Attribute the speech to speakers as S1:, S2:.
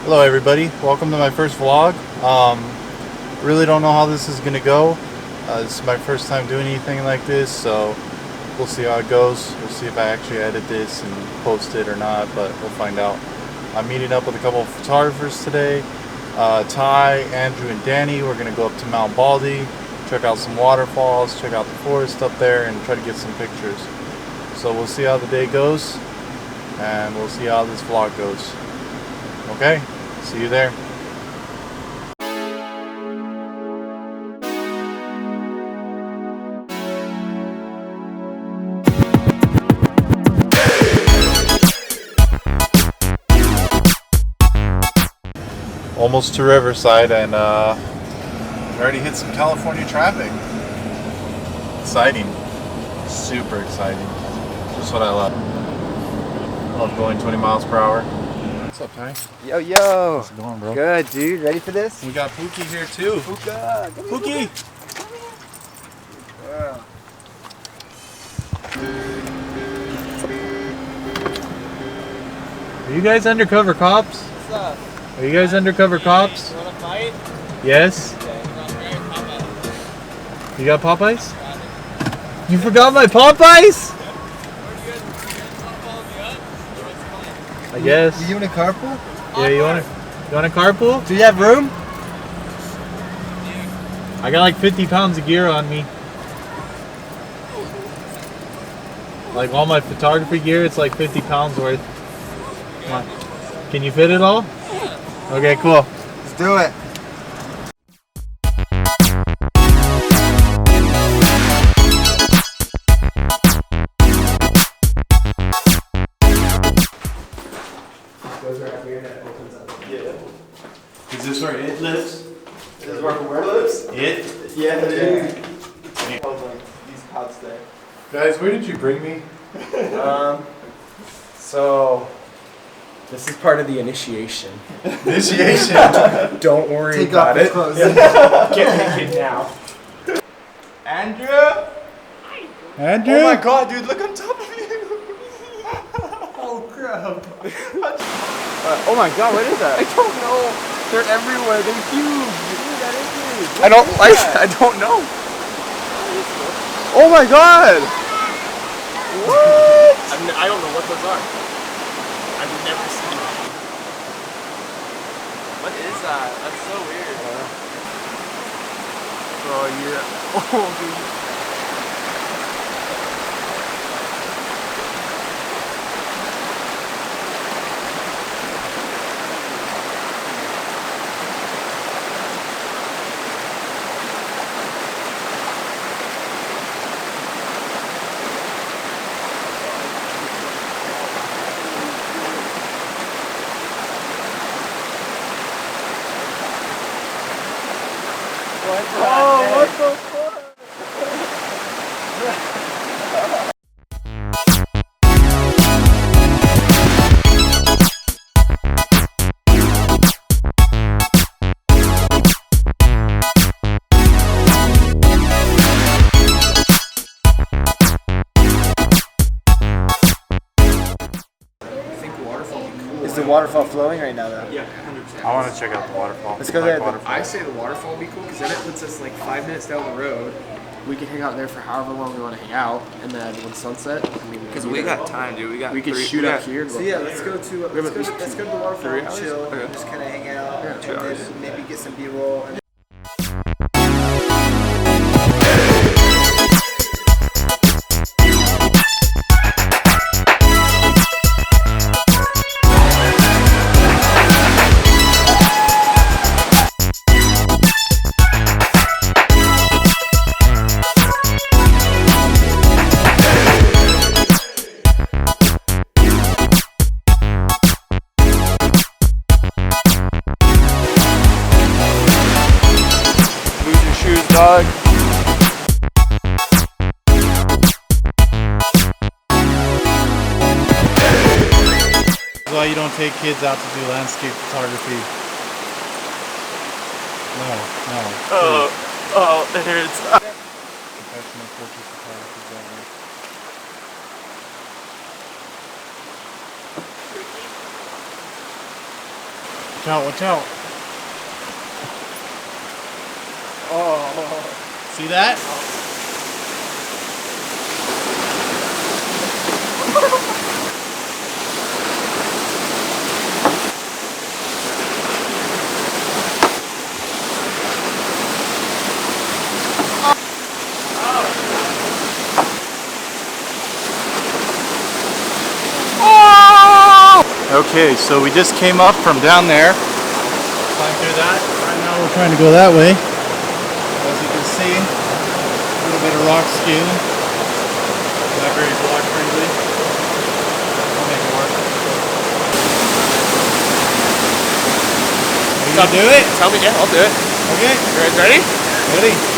S1: Hello everybody, welcome to my first vlog. Really don't know how this is gonna go. This is my first time doing anything like this, so we'll see how it goes. We'll see if I actually edit this and post it or not, but we'll find out. I'm meeting up with a couple of photographers today. Ty, Andrew, and Danny. We're gonna go up to Mount Baldy, check out some waterfalls, check out the forest up there, and try to get some pictures. So we'll see how the day goes, and we'll see how this vlog goes. Okay? See you there. Almost to Riverside, and we already hit some California traffic. Exciting. Super exciting. Just what I love. Love going 20 miles per hour. What's up, Ty?
S2: Yo, yo.
S1: How's it going, bro?
S2: Good, dude. Ready for this?
S1: We got Pookie here, too.
S2: Puka.
S1: Pookie!
S2: Yeah.
S1: Are you guys undercover cops?
S2: What's up?
S1: Are you guys undercover cops?
S2: You wanna fight?
S1: Yes? You got Popeyes? You forgot my Popeyes? I guess.
S2: You want a carpool?
S1: Yeah, you want a carpool?
S2: Do you have room?
S1: I got like 50 pounds of gear on me. Like all my photography gear, it's like 50 pounds worth. Come on. Can you fit it all? Okay, cool.
S2: Let's do it.
S1: Is this where it lives?
S2: This is where lives?
S1: It?
S2: Yeah, dude. These cops there.
S1: Guys, where did you bring me?
S3: So this is part of the initiation.
S1: Initiation.
S3: Don't worry
S2: Take
S3: about
S2: off your
S3: it.
S2: clothes.
S3: Get naked now.
S2: Andrew?
S1: Andrew?
S2: Oh my god, dude, look on top of you.
S3: Oh crap.
S2: Oh my god, what is that?
S3: I don't know. They're everywhere. They're huge.
S2: I don't know. Oh my god! What?
S3: I don't know what those are. I've never seen that.
S2: What is that? That's so weird.
S3: Oh yeah. Oh dude.
S2: Oh, what the fuck? Is the waterfall flowing right now, though?
S3: Yeah, 100%.
S1: I want to check out the waterfall.
S2: Let's go
S1: Like
S2: there.
S1: waterfall.
S3: I say the waterfall would be cool because then it puts us like 5 minutes down the road. We can hang out there for however long we want to hang out, and then when sunset, I mean,
S4: Because we got time, dude. We
S3: could shoot
S4: we
S3: up
S4: got-
S3: here.
S2: So yeah, let's go to
S3: We have at least
S2: let's go to the waterfall
S4: 3
S2: and
S4: hours?
S2: chill,
S4: Okay.
S2: and just kind of hang out,
S4: Yeah,
S2: and
S4: 2 hours.
S2: then maybe get some B-roll. And
S4: dog.
S1: That's why you don't take kids out to do landscape photography. No.
S4: Oh, it hurts.
S1: Professional portrait photographers out there. Watch out, watch out.
S3: Oh.
S1: See that? Okay, so we just came up from down there. Climb through that. Right now we're trying to go that way. As you can see, a little bit of rock skin. Not very block friendly. I'll make it work. Are you gonna do it?
S3: Tell me, yeah, I'll do it.
S1: Okay.
S3: You guys ready?
S1: Ready.